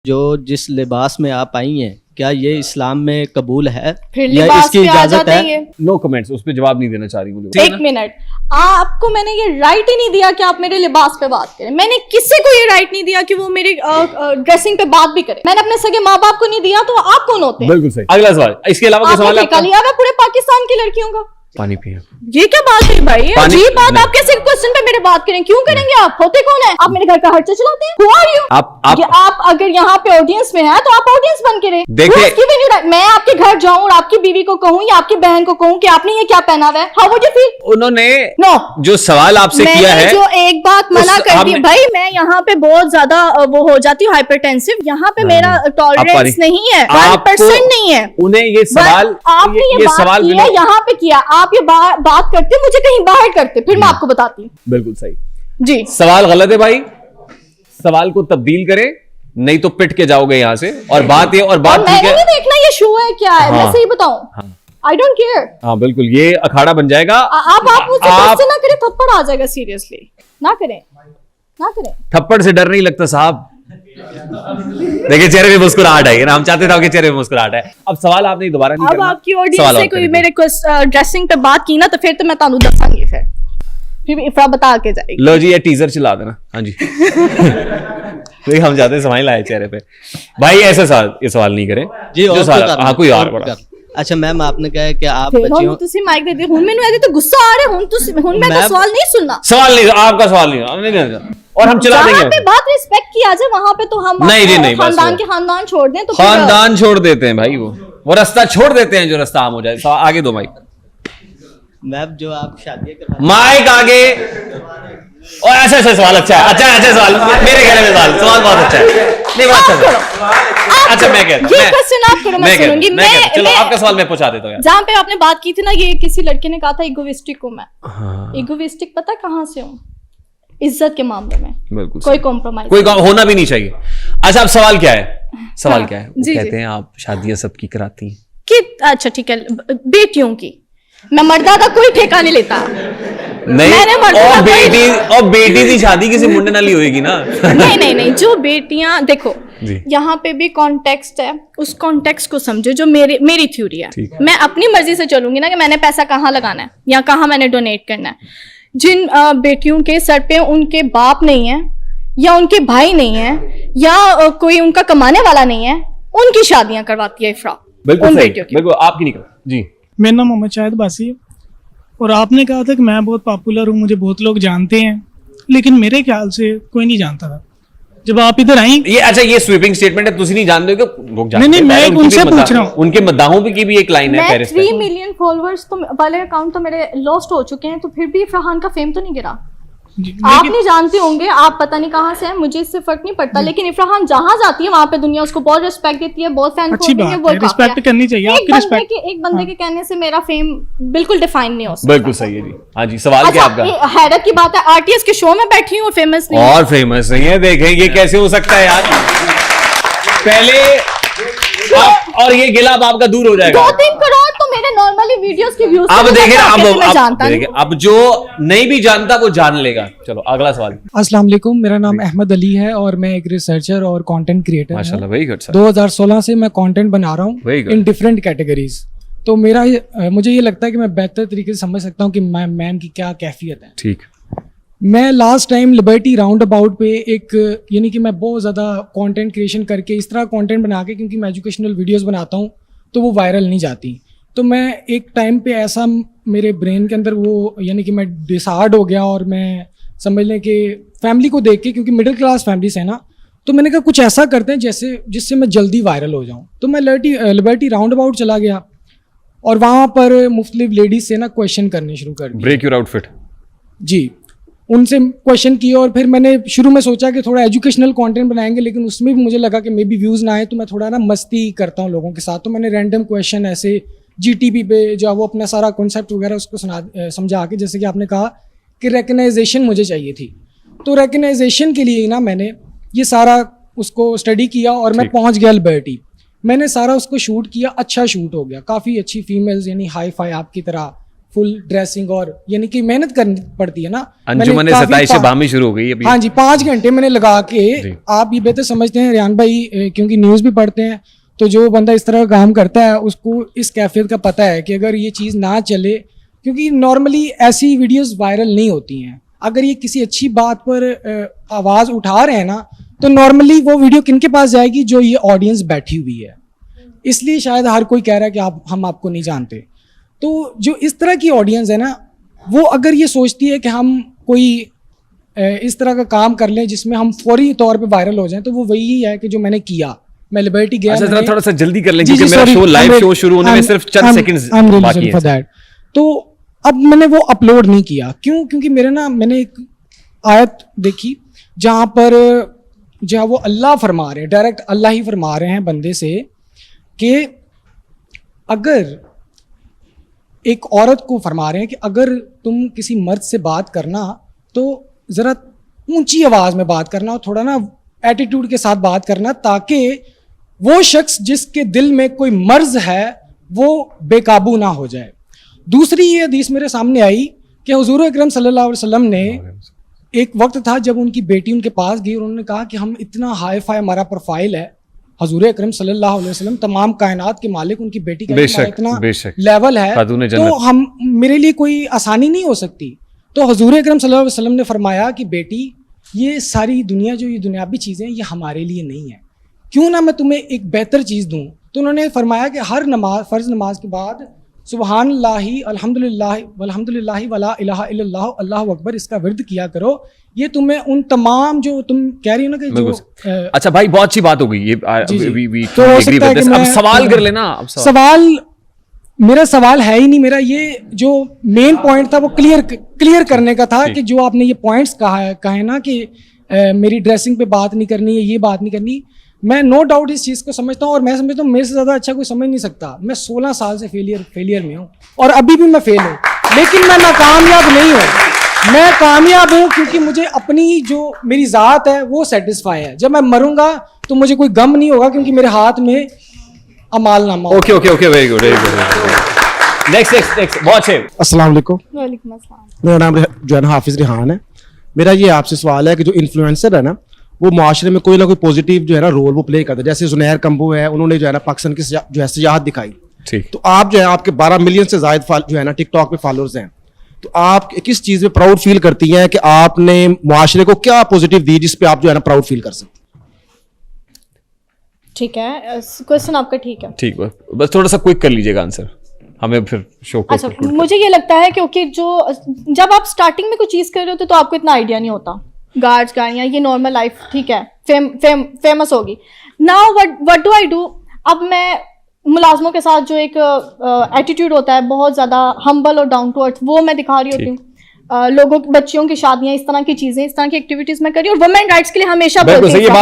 जो जिस लिबास में आप आई हैं, क्या ये इस्लाम में कबूल है फिर या लिबास इसकी पे आ इजाजत जाते हैं है? ये। नो कमेंट्स, उस पर जवाब नहीं देना चाह रही मुझे। एक मिनट, आपको मैंने ये राइट ही नहीं दिया कि आप मेरे लिबास पे बात करें। मैंने किसी को ये राइट नहीं दिया कि वो मेरी ड्रेसिंग पे बात भी करे। मैंने अपने सगे माँ बाप को नहीं दिया, तो आप कौन होते हैं? बिल्कुल सही। अगला सवाल, इसके अलावा कोई सवाल आपने आपका? ठेका लिया हुआ पूरे पाकिस्तान की लड़कियों का। पानी पिए। ये क्या बात है भाई? पानी- अजीब बात। नहीं। आप कैसे क्वेश्चन पे मेरे बात करें? क्यों करेंगे? आप होते कौन है? आप मेरे घर का खर्चा चलाते हैं? Who are you? आप अगर यहाँ पे ऑडियंस में हैं तो आप ऑडियंस बन के रहे। देखिए- Who is giving you right? मैं आपके घर जाऊँ और आपकी बीवी को कहूँ या आपकी बहन को कहूँ कि आपने ये क्या पहना हुआ है, हाउ वुड यू फील? उन्होंने नो, जो सवाल आपसे किया है, जो एक बात मना उस- कर दी हमने- भाई, मैं यहाँ पे बहुत ज्यादा वो हो जाती हूँ हाइपरटेंसिव। यहाँ पे मेरा टॉलरेंस नहीं है, 1% नहीं है। उन्हें ये सवाल, आपने ये बात सवाल की है, यहाँ पे किया। आप ये बात करते, मुझे कहीं बाहर करते, फिर मैं आपको बताती हूँ। बिल्कुल सही। जी, सवाल गलत है भाई, सवाल को तब्दील करें, नहीं तो पिट के जाओगे यहाँ से। और बात ये, और बात ठीक मैंने है, नहीं देखना ये शो है क्या है, मैं हाँ। सही बताऊं, आई डोंट केयर। हाँ बिल्कुल, ये अखाड़ा बन जाएगा। आप मुझसे क्वेश्चन ना करें, थप्पड़ आ जाएगा। सीरियसली ना करें, ना करें। थप्पड़ से डर नहीं लगता साहब। देखिए चेहरे में मुस्कुराहट है ना, हम चाहते थे आपके चेहरे में मुस्कुराहट है। अब सवाल आपने दोबारा नहीं अब करना। आपकी सवाल ऑडियंस से और कोई करें। मेरे ड्रेसिंग पे बात की ना, तो फिर तो मैं तानू दसांगी। फिर भी इफ्रा बता के जाएगी। लो जी, ये टीजर चला देना। हाँ जी। तो हम चाहते स्माइल आए चेहरे पे। भाई ऐसा सवाल, ये सवाल नहीं करें जी, जो और सवाल, कोई हाँ कोई और और बड़ा। अच्छा मैम, आपने कहा कि आप फिर बच्चियों, ਤੁਸੀਂ ਮਾਈਕ ਦੇ ਦੇ ਹੁਣ ਮੈਨੂੰ ਇਹਦੇ तो गुस्सा आ रहा है। ਹੁਣ मैं तो सवाल नहीं सुनना। सवाल नहीं, आपका सवाल नहीं, हमने नहीं देना। और हम चला जहाँ पे देंगे। बात रिस्पेक्ट की आ जाए वहां पे तो हम नहीं जी, नहीं, बस खानदान वो। के खानदान छोड़ दें तो फिर- खानदान छोड़ देते हैं भाई, वो रास्ता छोड़ देते हैं जो रास्ता आम हो जाए। आगे दो माइक, मैम जो आप शादी करवा, माइक आगे। और ऐसा ऐसा सवाल अच्छा है, अच्छा सवाल, मेरे कहने में सवाल बहुत अच्छा है। नहीं बड़ा अच्छा सवाल। अच्छा मैं कहता हूं, ये क्वेश्चन आप करो, मैं सुनूंगी। चलो आपका सवाल मैं पूछा देता हूँ यार। जहाँ पे आपने बात की थी ना, ये किसी लड़के ने कहा था इगोइस्टिक हूँ मैं। हाँ। इगोइस्टिक पता कहाँ से हूँ? इज्जत के मामले में बिल्कुल कोई कॉम्प्रोमाइज, कोई होना भी नहीं चाहिए। अच्छा अब सवाल क्या है? सवाल हाँ, क्या है? वो जी, कहते जी। हैं आप शादियां सबकी कराती हैं। कि अच्छा ठीक है, बेटियों की। मैं मर्दा का कोई ठेका नहीं लेता। नहीं, मैंने मर्दा और का कोई- और बेटी की शादी किसी मुंडे नाल ही होएगी ना। नहीं, जो बेटियां देखो, जी। यहाँ पे भी कॉन्टेक्स्ट है, उस कॉन्टेक्स्ट को समझो। जो मेरी थ्योरी है, ठीक। मैं अपनी मर्जी से चलूंगी ना कि मैंने पैसा कहाँ लगाना है या कहाँ मैंने डोनेट करना है। जिन बेटियों के सर पे उनके बाप नहीं है या उनके भाई नहीं है या कोई उनका कमाने वाला नहीं है, उनकी शादियां करवाती है इफ्रा। बिल्कुल उन सही, बेटियों की। बिल्कुल आपकी नहीं कर जी। मेरा नाम मोहम्मद शाहिद बासी है और आपने कहा था कि मैं बहुत पॉपुलर हूँ, मुझे बहुत लोग जानते हैं, लेकिन मेरे ख्याल से कोई नहीं जानता था जब आप इधर आई। ये अच्छा, ये स्वीपिंग स्टेटमेंट है, तुझी नहीं जानते हो कि लोग जानते नहीं, हैं। मैं उनकी उनसे भी पूछ रहा हूँ। उनके मद्दाहों की भी एक लाइन है मैं पेरिस 3 मिलियन फॉलोअर्स तो वाले अकाउंट तो मेरे लॉस्ट हो चुके हैं, तो फिर भी इफ्राहान का फेम तो नहीं गिरा। जी, आप लेकिन नहीं जानते होंगे, आप पता नहीं कहाँ से हैं, मुझे इससे फर्क नहीं पड़ता। लेकिन इफ्राहान जहाँ जाती है वहां पे दुनिया उसको बहुत रिस्पेक्ट देती है, बहुत फैन अच्छी बात है, रिस्पेक्ट करनी चाहिए आपकी। रिस्पेक्ट एक बंदे के कहने से मेरा फेम बिल्कुल डिफाइन नहीं हो सकता। बिल्कुल सही है जी। हाँ जी, सवाल क्या अच्छा, आपका? हैरत की बात है, आरटीएस के शो में बैठी हूँ, फेमस नहीं हूँ। और फेमस नहीं है, देखें ये कैसे हो सकता है यार। पहले और ये गिला अब आपका दूर हो जाएगा। 2-3 करोड़ तो मेरे नॉर्मली वीडियोस के व्यूज अब देखें ना, मैं जानता नहीं। अब जो नहीं भी जानता वो जान लेगा। चलो अगला सवाल। अस्सलाम वालेकुम, मेरा नाम अहमद अली है और मैं एक रिसर्चर और कंटेंट क्रिएटर माशाल्लाह, हूँ। Very good sir. 2016 से मैं कंटेंट बना रहा Very हूँ good. In different categories. तो मुझे ये लगता है कि मैं बेहतर तरीके से समझ सकता हूँ कि मैन की क्या कैफियत है। ठीक। मैं last time liberty round about पे एक यानी कि मैं बहुत ज़्यादा कंटेंट क्रिएशन करके इस तरह कंटेंट बना के, क्योंकि मैं एजुकेशनल वीडियोस बनाता हूँ तो वो वायरल नहीं जाती। तो मैं एक टाइम पे ऐसा मेरे ब्रेन के अंदर वो यानी कि मैं डिसार्ड हो गया और मैं समझ लें कि फैमिली को देख के, क्योंकि मिडिल क्लास फैमिली से ना, तो मैंने कहा कुछ ऐसा करते हैं जिससे मैं जल्दी वायरल हो जाऊँ। तो मैं लिबर्टी राउंड अबाउट चला गया और वहाँ पर मुख्तलिफ लेडीज से ना क्वेश्चन करने शुरू कर दिए। Break your outfit. जी, उनसे क्वेश्चन किए और फिर मैंने शुरू में सोचा कि थोड़ा एजुकेशनल कंटेंट बनाएंगे, लेकिन उसमें भी मुझे लगा कि मे बी व्यूज़ ना आए, तो मैं थोड़ा ना मस्ती करता हूँ लोगों के साथ। तो मैंने रैंडम क्वेश्चन ऐसे जीटीपी पे जो वो अपना सारा कॉन्सेप्ट वगैरह उसको समझा के, जैसे कि आपने कहा कि रिकग्नाइजेशन मुझे चाहिए थी, तो रिकग्नाइजेशन के लिए ना मैंने ये सारा उसको स्टडी किया और मैं पहुँच गया लिबर्टी। मैंने सारा उसको शूट किया, अच्छा शूट हो गया, काफ़ी अच्छी फीमेल्स यानी हाई फाई आपकी तरह फुल ड्रेसिंग और यानी कि मेहनत करनी पड़ती है ना। अंजुमन मैंने काफी 27 बामी शुरू हो गई अभी। हाँ जी, 5 घंटे मैंने लगा के, जी। आप ये बेहतर समझते हैं रियान भाई, क्योंकि न्यूज़ भी पढ़ते हैं, तो जो बंदा इस तरह का काम करता है उसको इस कैफियत का पता है कि अगर ये चीज़ ना चले, क्योंकि नॉर्मली ऐसी वीडियोस वायरल नहीं होती हैं। अगर ये किसी अच्छी बात पर आवाज़ उठा रहे हैं ना, तो नॉर्मली वो वीडियो किन के पास जाएगी, जो ये ऑडियंस बैठी हुई है। इसलिए शायद हर कोई कह रहा है कि हम आपको नहीं जानते। तो जो इस तरह की ऑडियंस है ना, वो अगर ये सोचती है कि हम कोई इस तरह का काम कर लें जिसमें हम फौरी तौर पे वायरल हो जाएं, तो वो वही है कि जो मैंने किया। मैं लिबर्टी गया, अच्छा जरा थोड़ा सा जल्दी कर लें जी, क्योंकि जी, मेरा sorry, show live I'm show really- शुरू होने में I'm- सिर्फ चंद I'm- सेकंड्स I'm really बाकी sorry for हैं। that। तो अब मैंने वो अपलोड नहीं किया, क्यों? क्योंकि मैंने एक आयत देखी जहाँ वो अल्लाह फरमा रहे हैं, डायरेक्ट अल्लाह ही फरमा रहे हैं बंदे से कि अगर एक औरत को फरमा रहे हैं कि अगर तुम किसी मर्द से बात करना तो ज़रा ऊंची आवाज़ में बात करना और थोड़ा ना एटीट्यूड के साथ बात करना, ताकि वो शख्स जिसके दिल में कोई मर्ज है वो बेकाबू ना हो जाए। दूसरी ये हदीस मेरे सामने आई कि हुजूर अकरम सल्लल्लाहु अलैहि वसल्लम ने, एक वक्त था जब उनकी बेटी उनके पास गई और उन्होंने कहा कि हम इतना हाई फाई हमारा प्रोफाइल है, हुजूर अकरम सल्लल्लाहु अलैहि वसल्लम तमाम कायनात के मालिक, उनकी बेटी का बेशक, इतना बेशक। लेवल है, खातून तो जन्नत। हम मेरे लिए कोई आसानी नहीं हो सकती। तो हुजूर अकरम सल्लल्लाहु अलैहि वसल्लम ने फरमाया कि बेटी, ये सारी दुनिया जो ये दुनियावी चीज़ें ये हमारे लिए नहीं है, क्यों ना मैं तुम्हें एक बेहतर चीज़ दूँ। तो उन्होंने फरमाया कि हर नमाज, फ़र्ज़ नमाज के बाद सुबहानल्लाहि अल्हम्दुलिल्लाहि वल्हम्दुलिल्लाहि वला इलाहा इल्लल्लाह अल्लाहु अकबर, इसका विर्द किया करो। ये तुम्हें उन तमाम जो तुम कह रही हो ना कि जो अच्छा भाई बहुत अच्छी बात हो गई ये। जी, जी। we तो हो agree सकता है with कि this। अब मैं- सवाल कर लेना। अब सवाल मेरा सवाल है ही नहीं, मेरा ये जो मेन पॉइंट था वो क्लियर करने का था कि जो आपने ये पॉइंट्स कहे ना कि मेरी ड्रेसिंग पे बात नहीं करनी है, ये बात नहीं करनी, मैं नो डाउट इस चीज़ को समझता हूँ और मैं समझता हूँ मेरे से ज़्यादा अच्छा कोई समझ नहीं सकता। मैं 16 साल से फेलियर में हूँ और अभी भी मैं फेल हूँ, लेकिन मैं नाकामयाब नहीं हूँ। मैं कामयाब हूँ क्योंकि मुझे अपनी जो मेरी ज़ात है वो सेटिस्फाई है। जब मैं मरूंगा तो मुझे कोई गम नहीं होगा क्योंकि मेरे हाथ में अमालनामा। Okay okay okay, very good very good. Next बहुत अच्छे। अस्सलाम वालेकुम, वालेकुम अस्सलाम। मेरा नाम जो है ना हाफिज़ रिहान है। मेरा ये आपसे सवाल है कि जो इन्फ्लुएंसर है ना, वो माशरे में कोई ना कोई पॉजिटिव जो है ना रोल वो प्ले करता है। जैसे जुनैर कम्बो है, उन्होंने जो है ना पाकिस्तान की जो है सियाहत दिखाई। ठीक। तो आप जो है, आपके 12 मिलियन से ज़ायद जो है ना टिकटॉक पे फॉलोअर्स हैं, तो आप किस चीज़ में प्राउड फील करती हैं कि आपने माशरे को क्या पॉजिटिव दी जिस पे आप जो है ना प्राउड फील कर सकते? ठीक है, क्वेश्चन आपका ठीक है। ठीक, बस थोड़ा सा क्विक कर लीजिएगा आंसर, हमें फिर शो को अच्छा, conclude मुझे ये लगता है क्योंकि जब आप स्टार्टिंग में कुछ चीज़ कर रहे होते तो आपको इतना आइडिया नहीं होता। गार्ड्स गाड़ियाँ, ये नॉर्मल लाइफ ठीक है, फेमस होगी। Now what do I do? अब मैं मुलाजमों के साथ जो एक एटीट्यूड होता है बहुत ज़्यादा हम्बल और डाउन टू अर्थ, वो मैं दिखा रही होती हूँ। लोगों बच्चियों की शादियां, इस तरह की चीज़ें, इस तरह की एक्टिविटीज़ मैं कर रही हूँ और वुमेन राइट्स के लिए हमेशा बिल्कुल बोलती सही, ये हूँ। बात